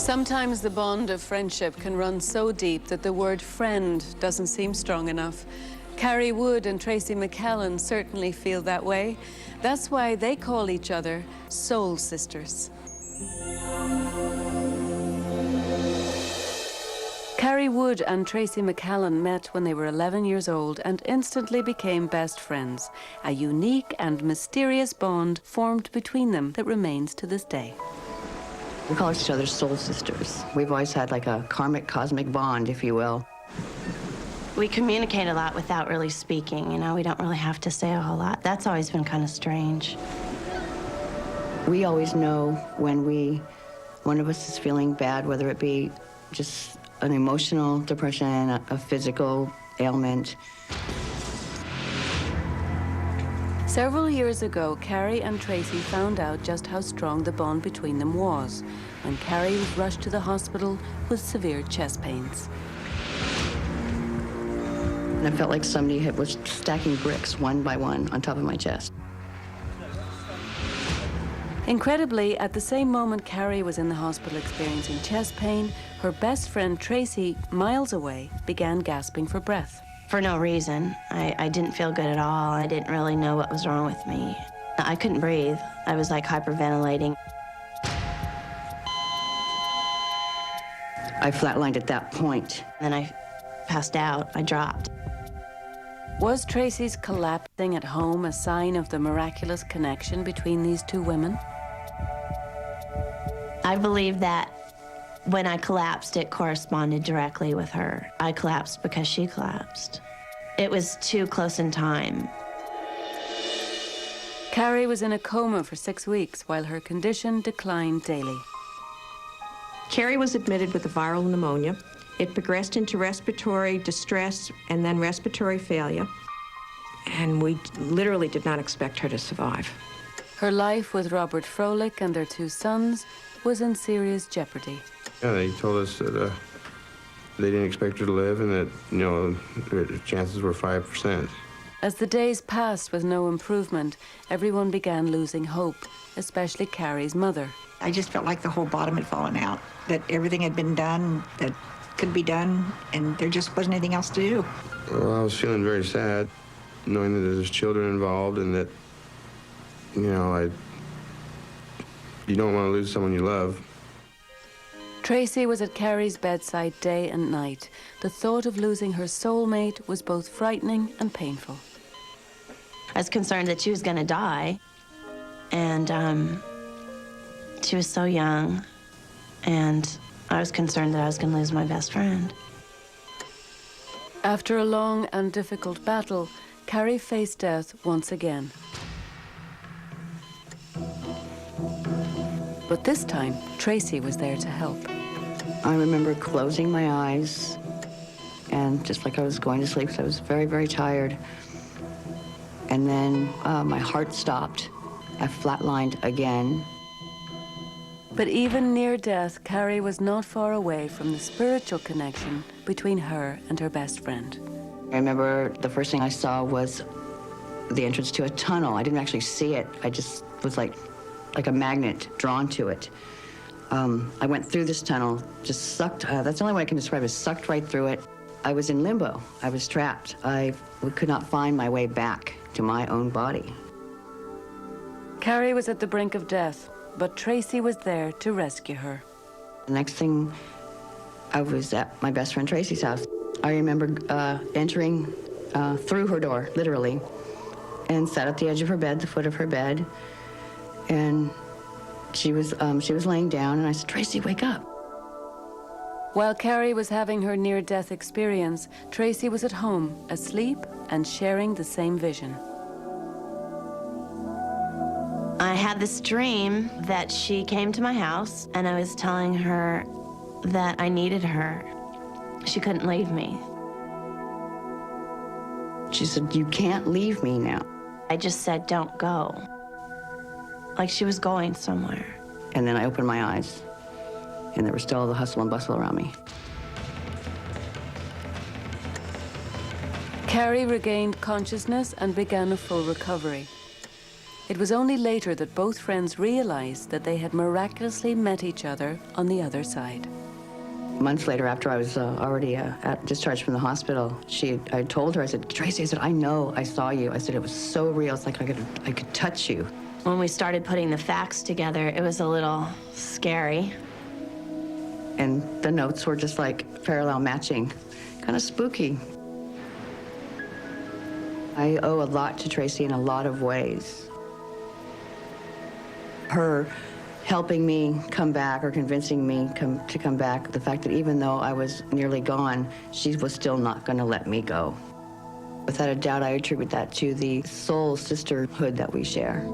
Sometimes the bond of friendship can run so deep that the word friend doesn't seem strong enough. Carrie Wood and Tracy McKellen certainly feel that way. That's why they call each other soul sisters. Carrie Wood and Tracy McKellen met when they were 11 years old and instantly became best friends. A unique and mysterious bond formed between them that remains to this day. We call each other soul sisters. We've always had like a karmic, cosmic bond, if you will. We communicate a lot without really speaking, you know, we don't really have to say a whole lot. That's always been kind of strange. We always know when one of us is feeling bad, whether it be just an emotional depression, a physical ailment. Several years ago, Carrie and Tracy found out just how strong the bond between them was when Carrie was rushed to the hospital with severe chest pains. And I felt like somebody was stacking bricks one by one on top of my chest. Incredibly, at the same moment Carrie was in the hospital experiencing chest pain, her best friend Tracy, miles away, began gasping for breath. For no reason. I didn't feel good at all. I didn't really know what was wrong with me. I couldn't breathe. I was like hyperventilating. I flatlined at that point. Then I passed out. I dropped. Was Tracy's collapsing at home a sign of the miraculous connection between these two women? I believe that when I collapsed, it corresponded directly with her. I collapsed because she collapsed. It was too close in time. Carrie was in a coma for 6 weeks while her condition declined daily. Carrie was admitted with a viral pneumonia. It progressed into respiratory distress and then respiratory failure. And we literally did not expect her to survive. Her life with Robert Froelich and their 2 sons was in serious jeopardy. Yeah, they told us that they didn't expect her to live and that, you know, the chances were 5%. As the days passed with no improvement, everyone began losing hope, especially Carrie's mother. I just felt like the whole bottom had fallen out, that everything had been done that could be done, and there just wasn't anything else to do. Well, I was feeling very sad, knowing that there's children involved and that, you know, you don't want to lose someone you love. Tracy was at Carrie's bedside day and night. The thought of losing her soulmate was both frightening and painful. I was concerned that she was going to die, and she was so young, and I was concerned that I was going to lose my best friend. After a long and difficult battle, Carrie faced death once again. But this time, Tracy was there to help. I remember closing my eyes and just like I was going to sleep, so I was very, very tired. And then my heart stopped. I flatlined again. But even near death, Carrie was not far away from the spiritual connection between her and her best friend. I remember the first thing I saw was the entrance to a tunnel. I didn't actually see it. I just was like a magnet drawn to it. I went through this tunnel, just sucked, that's the only way I can describe it, sucked right through it. I was in limbo. I was trapped. I could not find my way back to my own body. Carrie was at the brink of death, but Tracy was there to rescue her. The next thing, I was at my best friend Tracy's house. I remember entering through her door, literally, and sat at the edge of her bed, the foot of her bed, and she was laying down, and I said, "Tracy, wake up." While Carrie was having her near-death experience, Tracy was at home, asleep and sharing the same vision. I had this dream that she came to my house, and I was telling her that I needed her. She couldn't leave me. She said, "You can't leave me now." I just said, "Don't go." Like she was going somewhere. And then I opened my eyes, and there was still the hustle and bustle around me. Carrie regained consciousness and began a full recovery. It was only later that both friends realized that they had miraculously met each other on the other side. Months later, after I was already discharged from the hospital, I told her, I said, Tracy, I said, I know I saw you. I said, it was so real. It's like I could touch you. When we started putting the facts together, it was a little scary. And the notes were just like parallel matching, kind of spooky. I owe a lot to Tracy in a lot of ways. Her helping me come back or convincing me to come back, the fact that even though I was nearly gone, she was still not going to let me go. Without a doubt, I attribute that to the soul sisterhood that we share.